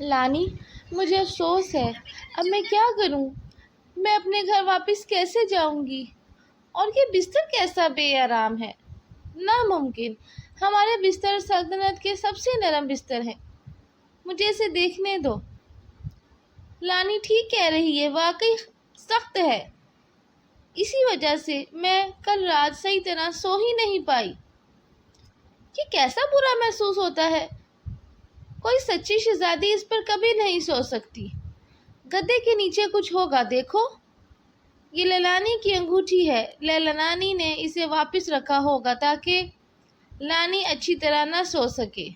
لانی، مجھے افسوس ہے، اب میں کیا کروں؟ میں اپنے گھر واپس کیسے جاؤں گی؟ اور یہ بستر کیسا بے آرام ہے! ناممکن! ہمارے بستر سلطنت کے سب سے نرم بستر ہیں۔ مجھے اسے دیکھنے دو۔ لانی ٹھیک کہہ رہی ہے، واقعی سخت ہے۔ اسی وجہ سے میں کل رات صحیح طرح سو ہی نہیں پائی۔ یہ کیسا برا محسوس ہوتا ہے! کوئی سچی شہزادی اس پر کبھی نہیں سو سکتی۔ گدے کے نیچے کچھ ہوگا، دیکھو۔ یہ لیلانی کی انگوٹھی ہے۔ لیلانی نے اسے واپس رکھا ہوگا تاکہ لانی اچھی طرح نہ سو سکے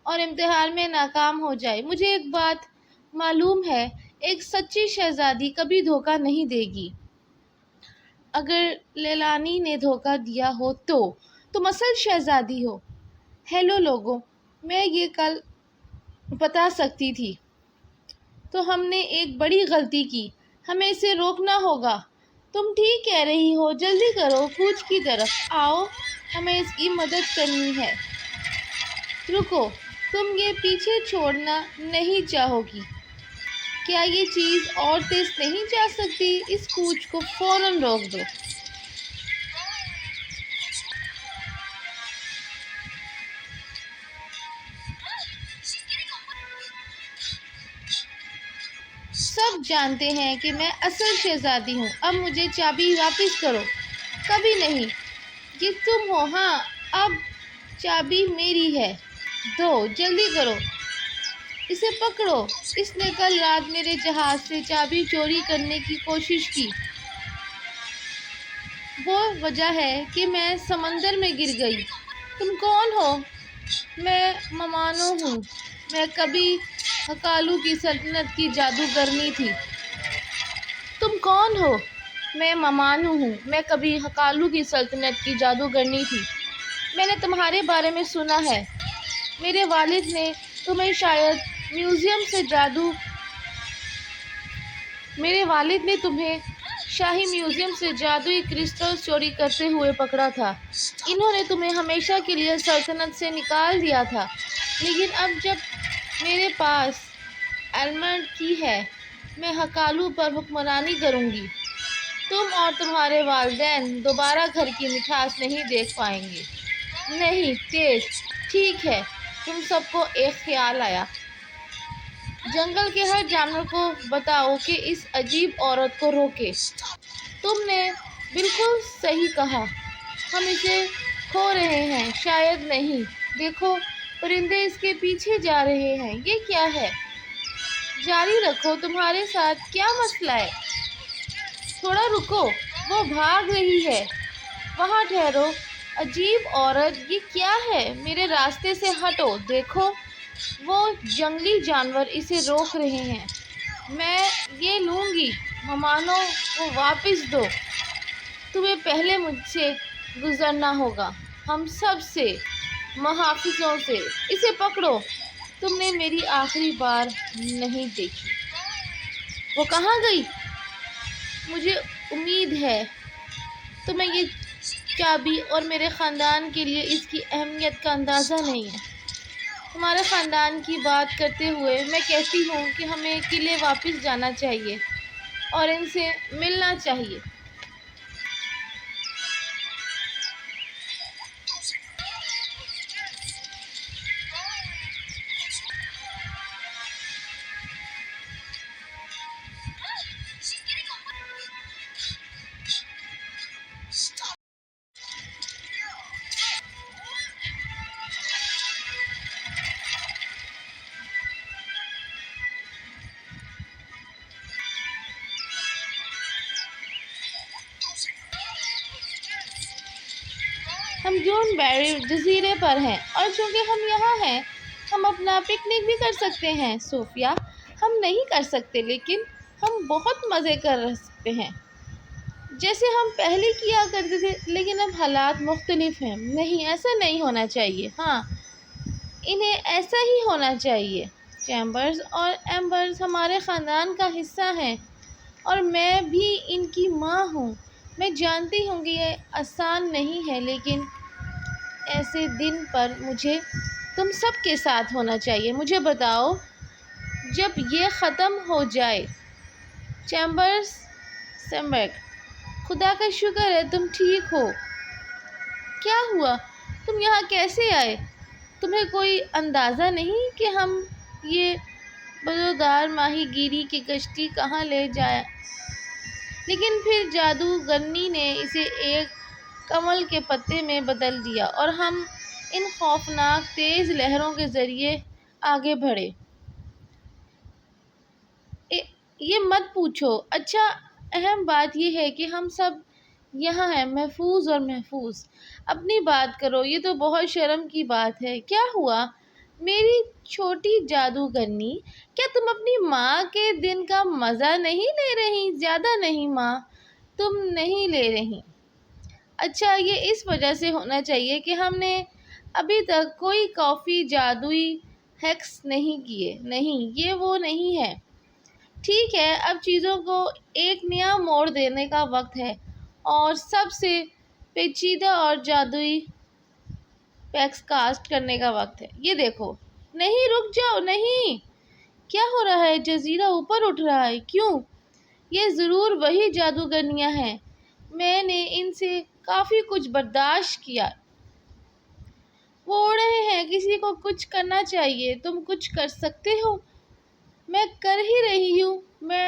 اور امتحان میں ناکام ہو جائے۔ مجھے ایک بات معلوم ہے، ایک سچی شہزادی کبھی دھوکہ نہیں دے گی۔ اگر لیلانی نے دھوکہ دیا ہو تو تم اصل شہزادی ہو۔ ہیلو لوگوں، میں یہ کل بتا سکتی تھی۔ تو ہم نے ایک بڑی غلطی کی، ہمیں اسے روکنا ہوگا۔ تم ٹھیک کہہ رہی ہو، جلدی کرو، کوچ کی طرف آؤ، ہمیں اس کی مدد کرنی ہے۔ رکو، تم یہ پیچھے چھوڑنا نہیں چاہو گی؟ کیا یہ چیز اور تیز نہیں جا سکتی؟ اس کوچ کو فوراً روک دو۔ سب جانتے ہیں کہ میں اصل شہزادی ہوں، اب مجھے چابی واپس کرو۔ کبھی نہیں، یہ تم ہو۔ ہاں، اب چابی میری ہے، دو، جلدی کرو، اسے پکڑو۔ اس نے کل رات میرے جہاز سے چابی چوری کرنے کی کوشش کی۔ وہ وجہ ہے کہ میں سمندر میں گر گئی۔ تم کون ہو؟ میں ممانو ہوں، میں کبھی ہکالو کی سلطنت کی جادوگرنی تھی۔ تم کون ہو؟ میں ممانو ہوں، میں کبھی ہکالو کی سلطنت کی جادوگرنی تھی۔ میں نے تمہارے بارے میں سنا ہے، میرے والد نے تمہیں شاید میوزیم سے میرے والد نے تمہیں شاہی میوزیم سے جادوئی کرسٹلز چوری کرتے ہوئے پکڑا تھا۔ انہوں نے تمہیں ہمیشہ کے لیے سلطنت سے نکال دیا تھا، لیکن اب جب میرے پاس ایمرلڈ کی ہے، میں ہکالو پر حکمرانی کروں گی۔ تم اور تمہارے والدین دوبارہ گھر کی مٹھاس نہیں دیکھ پائیں گے۔ نہیں، تیز، ٹھیک ہے، تم سب کو ایک خیال آیا۔ جنگل کے ہر جانور کو بتاؤ کہ اس عجیب عورت کو روکے۔ تم نے بالکل صحیح کہا، ہم اسے کھو رہے ہیں، شاید نہیں۔ دیکھو، پرندے اس کے پیچھے جا رہے ہیں۔ یہ کیا ہے؟ جاری رکھو، تمہارے ساتھ کیا مسئلہ ہے؟ تھوڑا رکو، وہ بھاگ رہی ہے۔ وہاں ٹھہرو، عجیب عورت، یہ کیا ہے؟ میرے راستے سے ہٹو۔ دیکھو، وہ جنگلی جانور اسے روک رہے ہیں۔ میں یہ لوں گی۔ ممانو کو واپس دو۔ تمہیں پہلے مجھ سے گزرنا ہوگا، ہم سب سے، محافظوں سے۔ اسے پکڑو۔ تم نے میری آخری بار نہیں دیکھی۔ وہ کہاں گئی؟ مجھے امید ہے تمہیں یہ چابی اور میرے خاندان کے لیے اس کی اہمیت کا اندازہ نہیں ہے۔ ہمارے خاندان کی بات کرتے ہوئے میں کہتی ہوں کہ ہمیں قلعے واپس جانا چاہیے اور ان سے ملنا چاہیے۔ ہم جون بیری جزیرے پر ہیں اور چونکہ ہم یہاں ہیں، ہم اپنا پکنک بھی کر سکتے ہیں۔ صوفیہ، ہم نہیں کر سکتے، لیکن ہم بہت مزے کر سکتے ہیں، جیسے ہم پہلے کیا کرتے تھے، لیکن اب حالات مختلف ہیں۔ نہیں، ایسا نہیں ہونا چاہیے۔ ہاں، انہیں ایسا ہی ہونا چاہیے۔ چیمبرز اور ایمبرز ہمارے خاندان کا حصہ ہیں اور میں بھی ان کی ماں ہوں۔ میں جانتی ہوں کہ یہ آسان نہیں ہے، لیکن ایسے دن پر مجھے تم سب کے ساتھ ہونا چاہیے۔ مجھے بتاؤ، جب یہ ختم ہو جائے۔ چیمبرز سیمبرگ: خدا کا شکر ہے تم ٹھیک ہو۔ کیا ہوا؟ تم یہاں کیسے آئے؟ تمہیں کوئی اندازہ نہیں کہ ہم یہ بدبودار ماہی گیری کی کشتی کہاں لے جائیں؟ لیکن پھر جادوگرنی نے اسے ایک کمل کے پتے میں بدل دیا اور ہم ان خوفناک تیز لہروں کے ذریعے آگے بڑھے۔ یہ مت پوچھو۔ اچھا، اہم بات یہ ہے کہ ہم سب یہاں ہیں، محفوظ اور محفوظ۔ اپنی بات کرو، یہ تو بہت شرم کی بات ہے۔ کیا ہوا میری چھوٹی جادوگرنی؟ کیا تم اپنی ماں کے دن کا مزہ نہیں لے رہی؟ زیادہ نہیں ماں، تم نہیں لے رہی۔ اچھا، یہ اس وجہ سے ہونا چاہیے کہ ہم نے ابھی تک کوئی کافی جادوئی ہیکس نہیں کیے۔ نہیں، یہ وہ نہیں ہے۔ ٹھیک ہے، اب چیزوں کو ایک نیا موڑ دینے کا وقت ہے اور سب سے پیچیدہ اور جادوئی پیکس کاسٹ کرنے کا وقت ہے۔ یہ دیکھو۔ نہیں، رک جاؤ، نہیں! کیا ہو رہا ہے؟ جزیرہ اوپر اٹھ رہا ہے۔ کیوں؟ یہ ضرور وہی جادوگرنیاں ہیں۔ میں نے ان سے کافی کچھ برداشت کیا۔ وہ اڑ رہے ہیں، کسی کو کچھ کرنا چاہیے۔ تم کچھ کر سکتے ہو؟ میں کر ہی رہی ہوں۔ میں